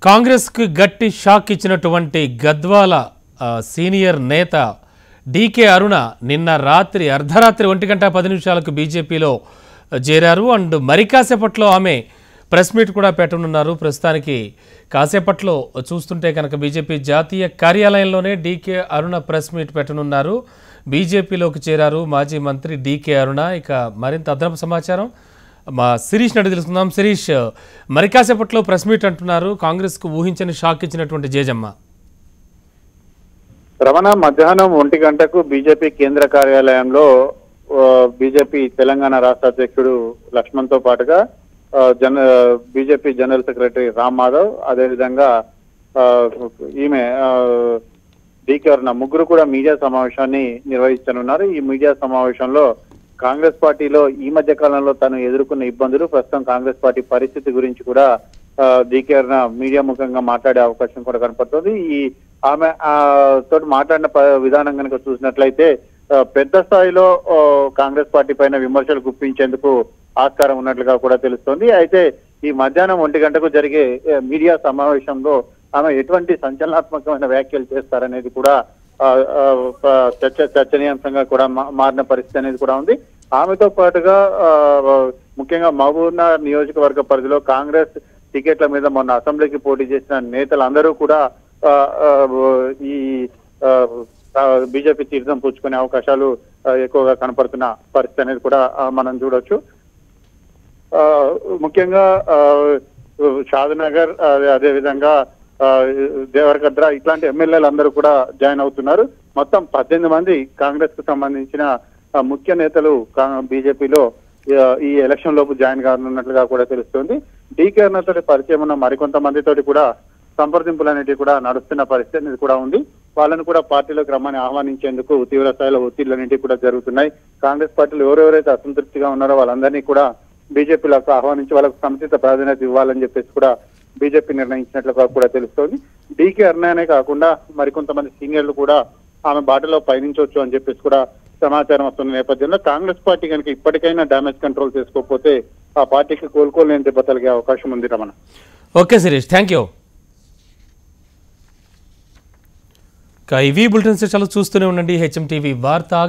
కాంగ్రెస్ కు గట్టి షాక్ ఇచ్చినటువంటి గద్వాల సీనియర్ నేత డీకే అరుణ నిన్న రాత్రి అర్ధరాత్రి 1:10 బీజేపీలో చేరారు. అండ్ మరి కాసేపట్లో ఆమె ప్రెస్ మీట్ కూడా పెట్టనున్నారు. ప్రస్తుతానికి కాసేపట్లో చూస్తుంటే కనుక బీజేపీ జాతీయ కార్యాలయంలోనే డీకే అరుణ ప్రెస్ మీట్ పెట్టనున్నారు. బీజేపీలోకి చేరారు మాజీ మంత్రి డీకే అరుణ. ఇక మరింత అదనపు సమాచారం మా శిరీష్ నడి తెలుసుకుందాం. శిరీష్, మరి కాసేపట్లో ప్రెస్ మీట్ అంటున్నారు. కాంగ్రెస్ కు ఊహించని షాక్ ఇచ్చినటువంటి జేజమ్మ. రమణ మధ్యాహ్నం 1 గంటకు బీజేపీ కేంద్ర కార్యాలయంలో బీజేపీ తెలంగాణ రాష్ట్ర అధ్యక్షుడు లక్ష్మణ్ తో పాటుగా BJP general secretary Ram Madhav, అదేవిధంగా ఈమె డీకే అరుణ ముగ్గురు కూడా మీడియా సమావేశాన్ని నిర్వహించనున్నారు. ఈ మీడియా సమావేశంలో కాంగ్రెస్ పార్టీలో ఈ మధ్య కాలంలో తను ఎదుర్కొన్న ఇబ్బందులు, ప్రస్తుతం కాంగ్రెస్ పార్టీ పరిస్థితి గురించి కూడా డీకే అరుణ మీడియా ముఖంగా మాట్లాడే అవకాశం కూడా కనపడుతుంది. ఈ ఆమె తోటి మాట్లాడిన విధానం కనుక చూసినట్లయితే పెద్ద స్థాయిలో కాంగ్రెస్ పార్టీ పైన విమర్శలు గుప్పించేందుకు ఆస్కారం ఉన్నట్లుగా కూడా తెలుస్తోంది. అయితే ఈ మధ్యాహ్నం 1 గంటకు జరిగే మీడియా సమావేశంలో ఆమె ఎటువంటి సంచలనాత్మకమైన వ్యాఖ్యలు చేస్తారనేది కూడా చర్చనీయాంశంగా కూడా మారిన పరిస్థితి అనేది కూడా ఉంది. ఆమెతో పాటుగా ముఖ్యంగా మహబూబ్నగర్ నియోజకవర్గ పరిధిలో కాంగ్రెస్ టికెట్ల మీద మొన్న అసెంబ్లీకి పోటీ చేసిన నేతలందరూ కూడా ఈ బీజేపీ తీర్థం పుచ్చుకునే అవకాశాలు ఎక్కువగా కనపడుతున్న పరిస్థితి అనేది కూడా మనం చూడొచ్చు. ముఖ్యంగా షాద్నగర్, అదేవిధంగా దేవరకద్ర ఇట్లాంటి ఎమ్మెల్యేలు అందరూ కూడా జాయిన్ అవుతున్నారు. మొత్తం 18 మంది కాంగ్రెస్ కు సంబంధించిన ముఖ్య నేతలు బీజేపీలో ఈ ఎలక్షన్ లోపు జాయిన్ కానున్నట్లుగా కూడా తెలుస్తుంది. డీకే అరుణతో పరిచయం ఉన్న మరికొంతమందితోటి కూడా సంప్రదింపులు అనేటివి కూడా నడుస్తున్న పరిస్థితి అనేది కూడా ఉంది. వాళ్ళను కూడా పార్టీలోకి రమ్మని ఆహ్వానించేందుకు తీవ్ర స్థాయిలో ఒత్తిళ్లు అనేటివి కూడా జరుగుతున్నాయి. కాంగ్రెస్ పార్టీలో ఎవరెవరైతే అసంతృప్తిగా ఉన్నారో వాళ్ళందరినీ కూడా బీజేపీలోకి ఆహ్వానించి వాళ్ళకు సముచిత ప్రాధాన్యత ఇవ్వాలని చెప్పేసి కూడా బీజేపీ నిర్ణయించినట్లుగా కూడా తెలుస్తోంది. డీకే అరుణనే కాకుండా మరికొంతమంది సీనియర్లు కూడా ఆమె బాటలో పయనించవచ్చు అని చెప్పేసి కూడా సమాచారం వస్తున్న నేపథ్యంలో కాంగ్రెస్ పార్టీ కనుక ఇప్పటికైనా డ్యామేజ్ కంట్రోల్ చేసుకోకపోతే ఆ పార్టీకి కోలుకోలేని దెబ్బ తగిలే అవకాశం ఉంది. Ramana. Okay Shirish, thank you. ఇవి బులెటిన్స్ చాలా చూస్తూనే ఉండండి. హెచ్ఎం టీవీ వార్త.